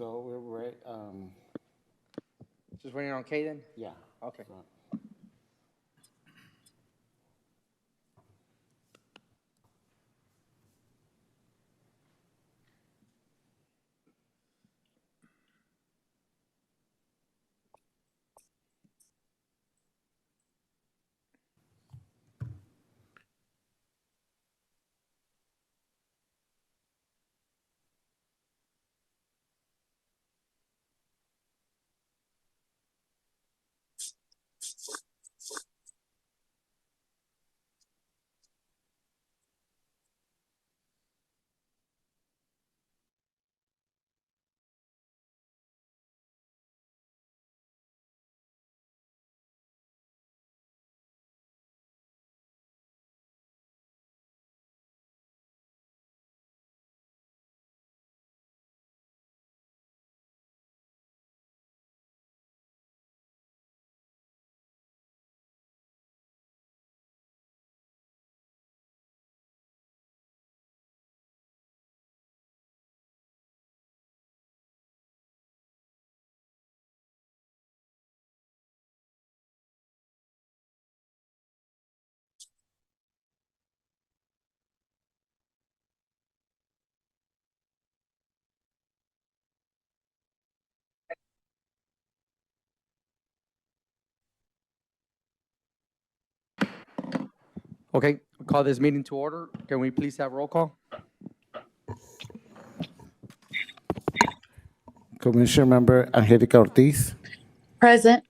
So we're ready, Just waiting on Kay then? yeah. Okay. So- Okay, we'll call this meeting to order. Can we please have roll call? Commissioner Member Angelica Ortiz, Present.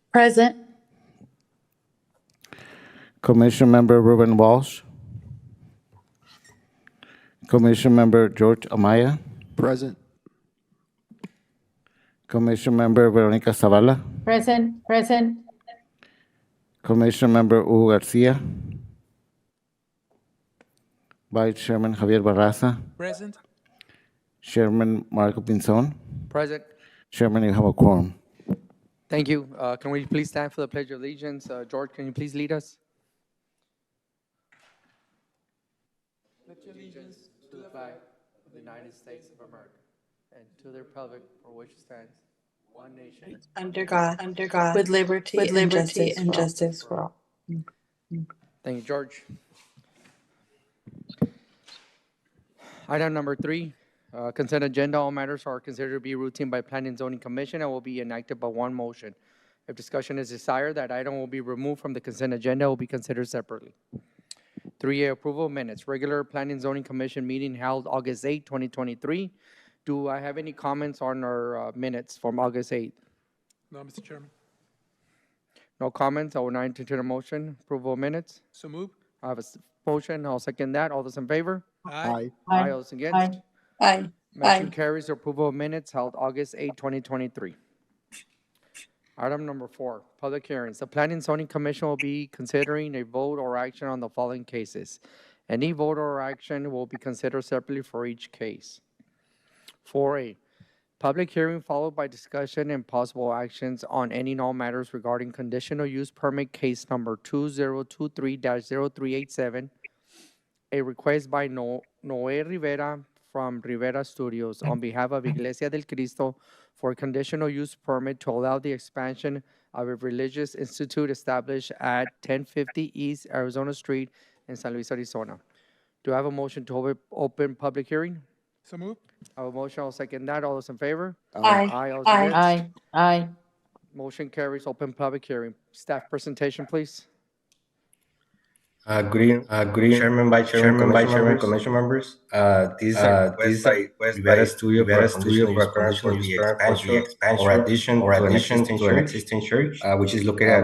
Commissioner Member Ruben Walsh, Commissioner Member George Amaya, Present. Commissioner Member Veronica Zavala, Present. Commissioner Member Hugo Garcia, Vice Chairman Javier Barraza, Present. Chairman Marco Pinzon. Present. Chairman, you have a quorum. Thank you. Can we please stand for the Pledge of Allegiance? George, can you please lead us? Pledge allegiance to the flag of the United States of America and to the republic for which it stands, one nation. Under God, with liberty and justice for all. Thank you, George. Item number 3, consent agenda. All matters are considered to be routine by Planning and Zoning Commission and will be enacted by one motion. If discussion is desired, that item will be removed from the consent agenda, will be considered separately. 3A, approval of minutes. Regular Planning and Zoning Commission meeting held August 8, 2023. Do I have any comments on our minutes from August 8th? No, Mr. Chairman. No comments. I will now entertain a motion. Approval of minutes. So move. I have a motion. I'll second that. All those in favor? Aye. All those against? Aye. Motion carries. Approval of minutes held August 8, 2023. Item number 4, public hearings. The Planning and Zoning Commission will be considering a vote or action on the following cases. Any vote or action will be considered separately for each case. 4A, public hearing followed by discussion and possible actions on any and all matters regarding conditional use permit case number 2023-0387. A request by Noé Rivera from Rivera Studios on behalf of Iglesia del Cristo for a conditional use permit to allow the expansion of a religious institute established at 1050 East Arizona Street in San Luis, Arizona. Do I have a motion to open public hearing? So move. I have a motion. I'll second that. All those in favor? Aye. All those against? Aye. Motion carries. Open public hearing. Staff presentation, please. Good evening, Chairman, Vice Chairman, Commission members. This is a Rivera Studio for a conditional use permit for the expansion or addition to an existing church, which is located at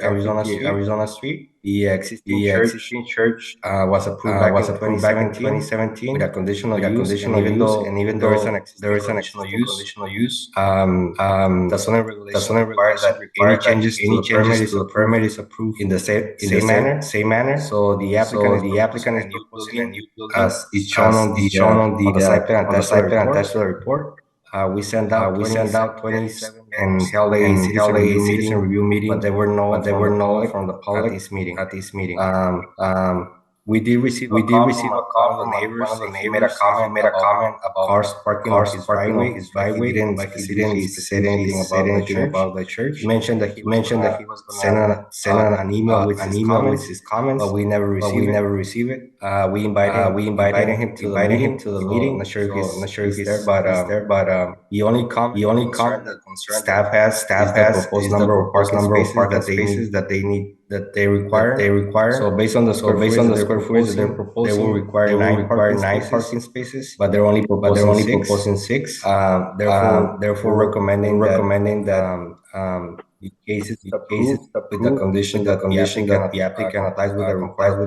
Arizona Street. The existing church was approved back in 2017 with a conditional use, and even though there is an existing conditional use, the zoning regulation requires that any changes to the permit is approved in the same manner. So the applicant is proposing a new building as is shown on the site plan attached to the report. We sent out 27 and held a citizen review meeting, but there were no from the public at this meeting. We did receive a call from one of the neighbors. He made a comment about cars parking on his driveway. He didn't say anything about the church. He mentioned that he was gonna send an email with his comments, but we never received it. We invited him to the meeting. I'm not sure if he's there, but the only concern that staff has is the proposed number of parking spaces that they require. So based on the square footage that they're proposing, they will require nine parking spaces, but they're only proposing six. Therefore recommending that in cases with the condition that the applicant applies with the required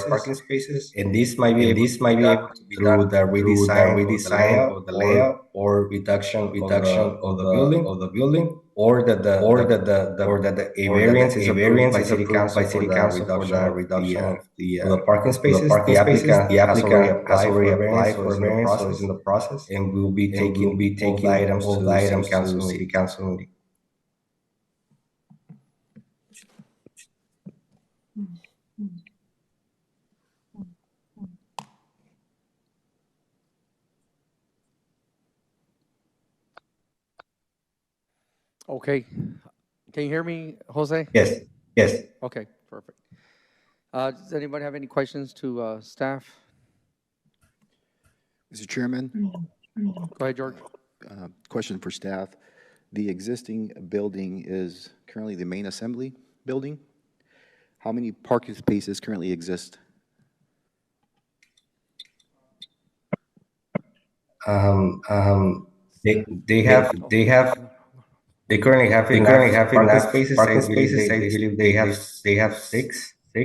parking spaces, and this might be able to be done through the redesign of the layout or reduction of the building, or that a variance is approved by city council for the reduction of the parking spaces. The applicant has already applied for a variance, so it's in the process, and we will be taking all the items to city council meeting. Okay. Can you hear me, Jose? Yes. Okay, perfect. Does anybody have any questions to staff? Mr. Chairman, Go ahead, George. question for staff. The existing building is currently the main assembly building. How many parking spaces currently exist? They currently have enough parking spaces. I believe they have six. They're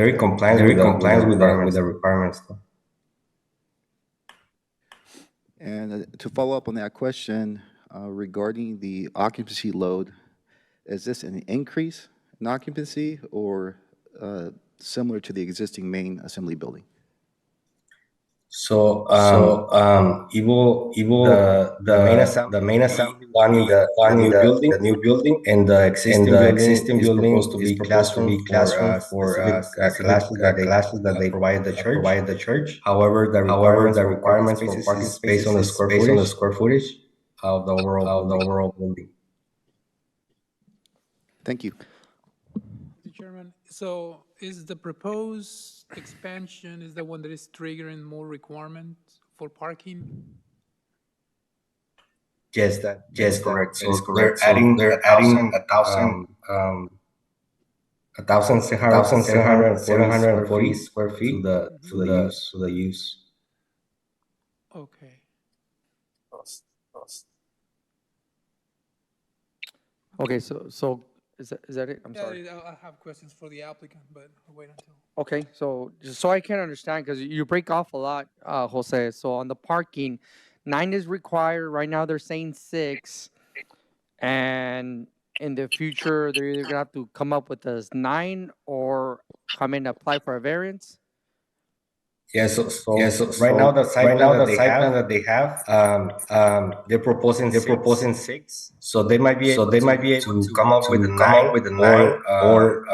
in compliance with the requirements. And to follow up on that question, regarding the occupancy load, is this an increase in occupancy or similar to the existing main assembly building? So, the main assembly planning the new building, and the existing building is proposed to be classroom for classes that they provide the church. However, the requirements for parking spaces is based on the square footage of the overall building. Thank you. Mr. Chairman, so is the proposed expansion is the one that is triggering more requirements for parking? Yes, correct. So they're adding 1,740 square feet to the use. Okay. Okay, so is that it? I'm sorry. Yeah, I have questions for the applicant, but I'll wait until. Okay, so just so I can understand, because you break off a lot, Jose. So on the parking, 9 is required. Right now they're saying 6, and in the future they're either gonna have to come up with this 9 or come in and apply for a variance. Yeah, so right now the site plan that they have, they're proposing 6. So they might be able to come up with a 9 or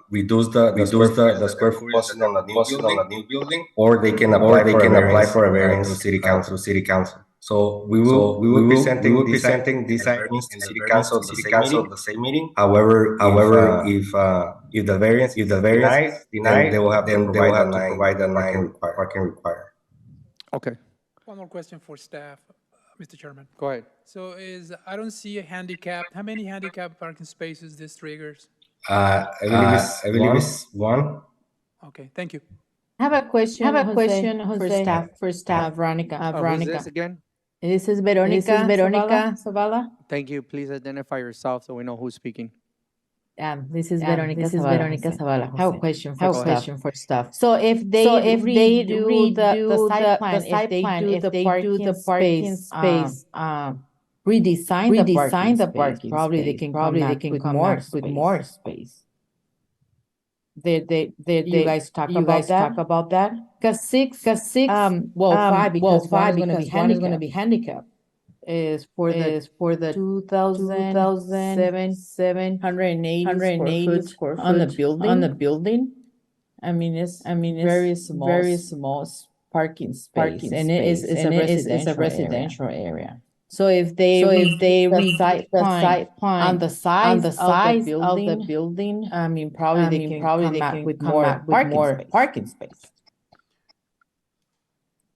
reduce the square footage on the new building, or they can apply for a variance through city council. So we will be presenting these items in city council the same meeting. However, if the variance denied, then they will have to provide the parking required. Okay, One more question for staff, Mr. Chairman. go ahead. So I don't see a handicap. How many handicap parking spaces this triggers? I believe it's 1. Okay, thank you. I have a question, Jose, for staff, Veronica. Who's this again? This is Veronica Zavala. Thank you. Please identify yourself so we know who's speaking. This is Veronica Zavala. I have a question for staff. So if they redo the site plan, if they do the parking space, redesign the parking probably they space, can come up with more space. You guys talk about that? Because 6, 5, because one is going to be handicapped. is for the 2,780 square foot on the building. I mean, it's very small parking space, and it is a residential area. So if they reduce the site plan on the size of the building, I mean, probably they can come out with more parking space.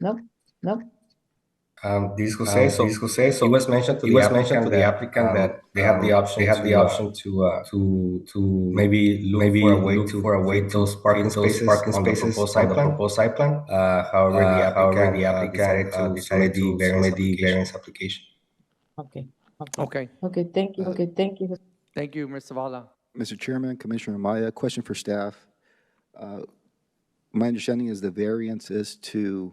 Nope. This is Jose. So it was mentioned to the applicant that they have the option to maybe look for a way to those parking spaces on the proposed site plan. However, the applicant decided to submit the variance application. Okay. Okay, Thank you. thank you, Ms. Zavala. Mr. Chairman, Commissioner Amaya, question for staff. My understanding is the variance is to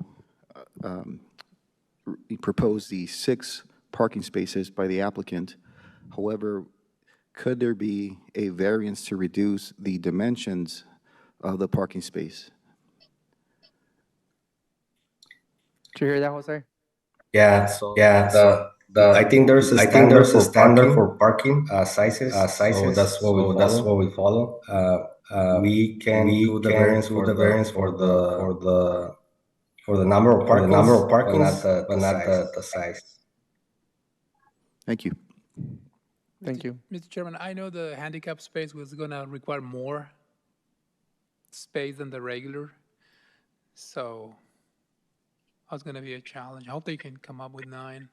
propose the 6 parking spaces by the applicant. However, could there be a variance to reduce the dimensions of the parking space? Did you hear that, Jose? Yeah. I think there's a standard for parking sizes. So that's what we follow. We can do the variance for the number of parkings, but not the size. Thank you. Thank you. Mr. Chairman, I know the handicap space was gonna require more space than the regular, so that's gonna be a challenge. I hope they can come up with 9.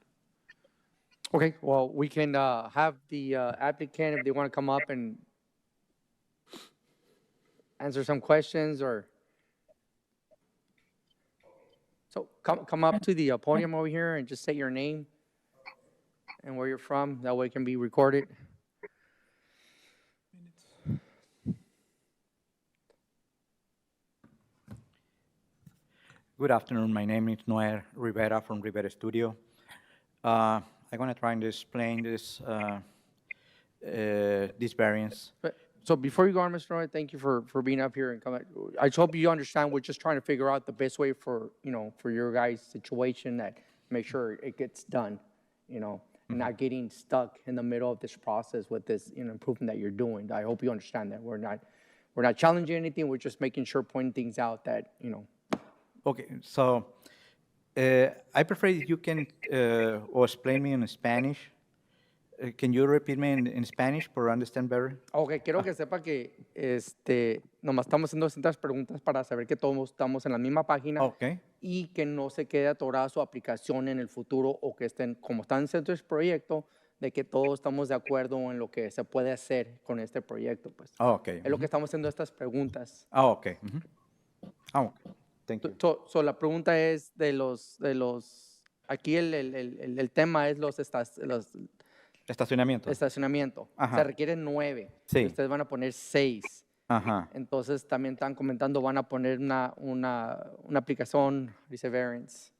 Okay, well, we can have the applicant, if they want to come up and answer some questions, or so come up to the podium over here and just say your name and where you're from. That way it can be recorded. Good afternoon. My name is Noel Rivera from Rivera Studio. I'm going to try and explain this variance. But, so before you go on, Mr. Roy, thank you for being up here and coming. I just hope you understand we're just trying to figure out the best way for, for your guys' situation, that make sure it gets done, and not getting stuck in the middle of this process with this, improvement that you're doing. I hope you understand that. We're not challenging anything. We're just making sure, pointing things out that, Okay, so I prefer if you can or explain me in Spanish. Can you repeat me in Spanish for understand better? Ok, quiero que sepa que nomás estamos haciendo estas preguntas para saber que todos estamos en la misma página, Okay. y que no se quede atorada su aplicación en el futuro, o que estén, como están haciendo este proyecto, de que todos estamos de acuerdo en lo que se puede hacer con este proyecto. Pues. Okay. Es lo que estamos haciendo estas preguntas. Okay. Okay. Thank you. So la pregunta es de los aquí el tema es los Estacionamiento. estacionamiento. Ajá. Se requieren 9. Sí. Y ustedes van a poner 6. Ajá. Entonces también están comentando, van a poner una aplicación, dice variance.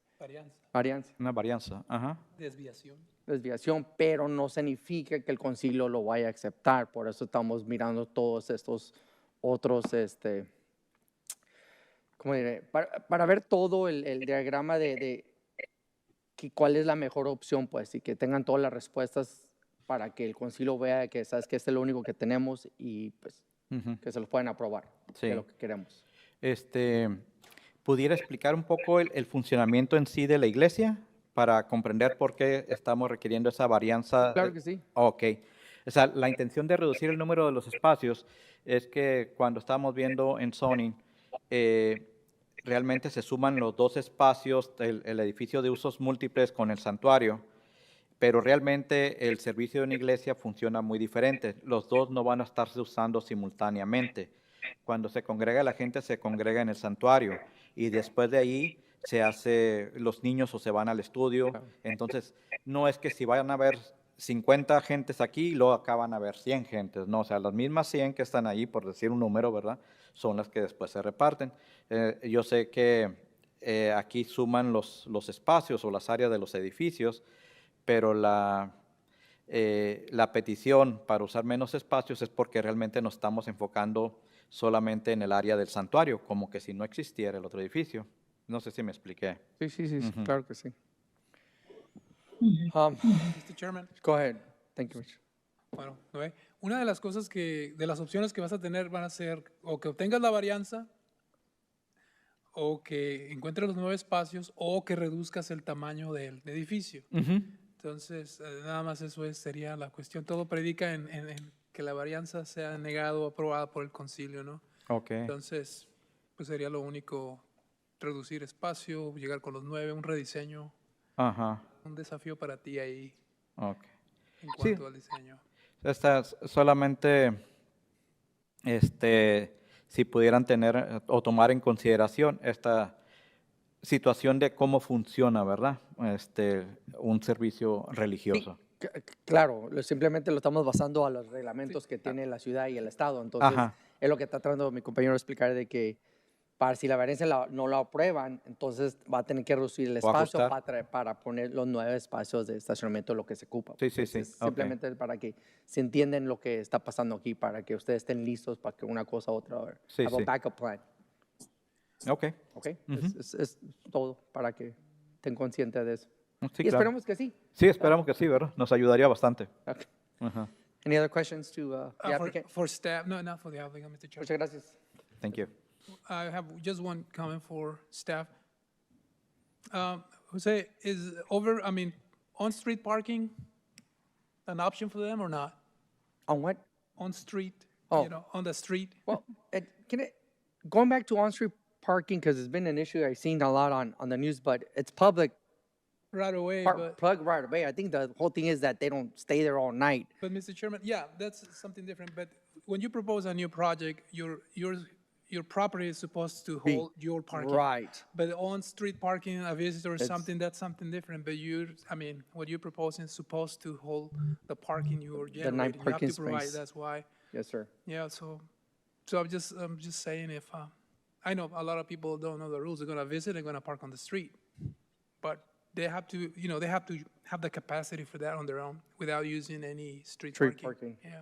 Variance. Una varianza. Ajá. Desviación, pero no significa que el concilio lo vaya a aceptar. Por eso estamos mirando todos estos otros, ¿cómo diré? Para ver todo el diagrama de cuál es la mejor opción, pues, y que tengan todas las respuestas para que el concilio vea que, sabes, que este es lo único que tenemos, y pues que se los puedan aprobar. Sí. De lo que queremos. ¿Pudiera explicar un poco el funcionamiento en sí de la iglesia para comprender por qué estamos requiriendo esa varianza? Claro que sí. Ok. O sea, la intención de reducir el número de los espacios es que cuando estamos viendo en zoning, realmente se suman los 2 espacios, el edificio de usos múltiples con el santuario, pero realmente el servicio de una iglesia funciona muy diferente. Los 2 no van a estarse usando simultáneamente. Cuando se congrega la gente, se congrega en el santuario, y después de ahí los niños o se van al estudio. Entonces, no es que si vayan a haber 50 gentes aquí y luego acá van a haber 100 gentes, no, o sea, las mismas 100 que están ahí, por decir un número, ¿verdad?, son las que después se reparten. Yo sé que aquí suman los espacios o las áreas de los edificios, pero la petición para usar menos espacios es porque realmente nos estamos enfocando solamente en el área del santuario, como que si no existiera el otro edificio. No sé si me expliqué. Sí, claro que sí. Mr. Chairman, Go ahead. Thank you, Mr. bueno, Noé, una de las cosas de las opciones que vas a tener van a ser o que obtengas la varianza, o que encuentres los 9 espacios, o que reduzcas el tamaño del edificio. Entonces, nada más eso sería la cuestión. Todo predica en que la varianza sea negada o aprobada por el concilio, ¿no? Ok. Entonces, pues sería lo único, reducir espacio, llegar con los 9, un rediseño, Ajá. un desafío para ti ahí Ok. en cuanto al diseño. Solamente, si pudieran tener o tomar en consideración esta situación de cómo funciona, ¿verdad? Un servicio religioso. Claro, simplemente lo estamos basando a los reglamentos que tiene la ciudad y el estado. Entonces, Ajá. es lo que está tratando mi compañero de explicar de que para si la varianza no la aprueban, entonces va a tener que reducir el O espacio ajustar. para poner los 9 espacios de estacionamiento, lo que se ocupa. Sí, sí, Entonces, sí. Ok. simplemente para que se entiendan lo que está pasando aquí, para que ustedes estén listos para que una cosa u otra, Sí, have a sí. backup plan. Ok. ¿Ok? Es todo para que estén conscientes de eso. Sí, Y claro. esperemos que sí. Sí, esperamos que sí, ¿verdad? Nos ayudaría bastante. Okay. Ajá. Any other questions to the applicant? For staff, no, not for the applicant, Mr. Chairman. Muchas gracias. Thank you. I have just one comment for staff. Jose, is on-street parking an option for them or not? On what? On street, Oh. on the street? Well, going back to on-street parking, because it's been an issue I've seen a lot on the news, but it's public, Right away, plug right away. I think the whole thing is that they don't stay there all night. but Mr. Chairman, yeah, that's something different. But when you propose a new project, your property is supposed to Be- hold your parking. Right. But on-street parking, a visitor or something, that's something different. But what you're proposing is supposed to hold the parking you are generating. night You have parking to provide, space. that's why. Yes, sir. Yeah, so I'm just saying if, I know a lot of people don't know the rules. They're gonna visit, they're gonna park on the street. But they have to, they have to have the capacity for that on their own without using any street Street parking. parking. Yeah.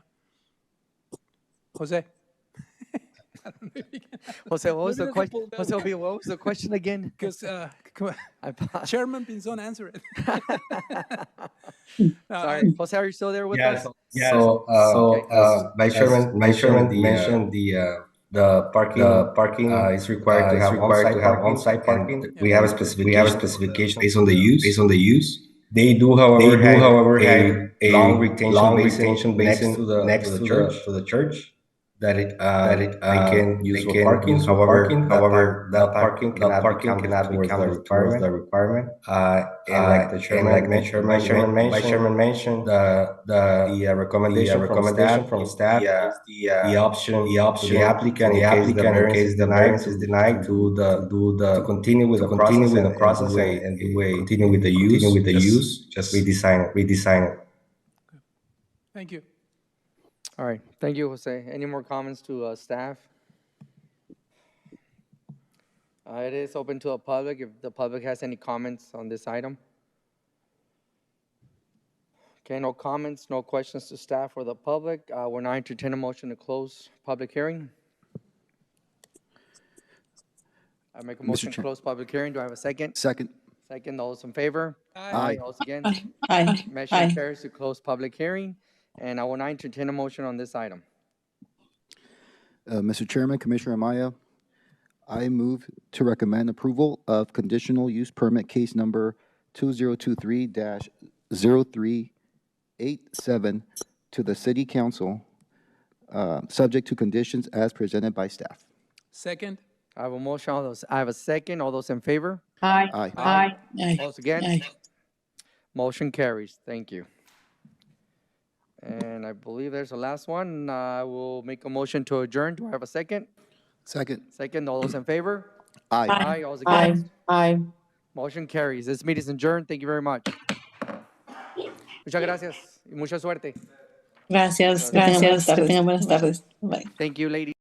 Jose? I don't know if you can. Jose, what was Maybe the there's a question? pull Jose, down. Obi, what was the question again? Because Chairman Pinzon answer it. Sorry, Jose, are you still there with us? Vice Chairman mentioned the parking is required to have on-site parking. Yeah. We have a specification based on the use. They do, however, have a long retention basin next to the church that they can use for parking. However, that parking cannot be counted towards the requirement. And like the chairman mentioned, the recommendation from staff is the option to the applicant in case the variance is denied to continue with the process and continue with the use. Just redesign it. Thank you. All right, thank you, Jose. Any more comments to staff? It is open to the public, if the public has any comments on this item. Okay, no comments, no questions to staff or the public. We're now entertain a motion to close public hearing. I make a motion to Chair- close public hearing. Do I have a second? Second. Second, all those in favor? Aye. All those against? Aye. Motion carries to close public hearing, and I will now entertain a motion on this item. Mr. Chairman, Commissioner Amaya, I move to recommend approval of conditional use permit case number 2023-0387 to the City Council, subject to conditions as presented by staff. Second? I have a motion, I have a second. All those in favor? Aye. Aye. Aye. All those against? Motion carries. Thank you. And I believe there's a last one. I will make a motion to adjourn. Do I have a second? Second. Second, all those in favor? Aye. Aye. All those Aye. against? Aye. Motion carries. This meeting is adjourned. Thank you very much. Muchas gracias y mucha suerte. Gracias. Que tengan buenas tardes. Bye. Thank you, ladies.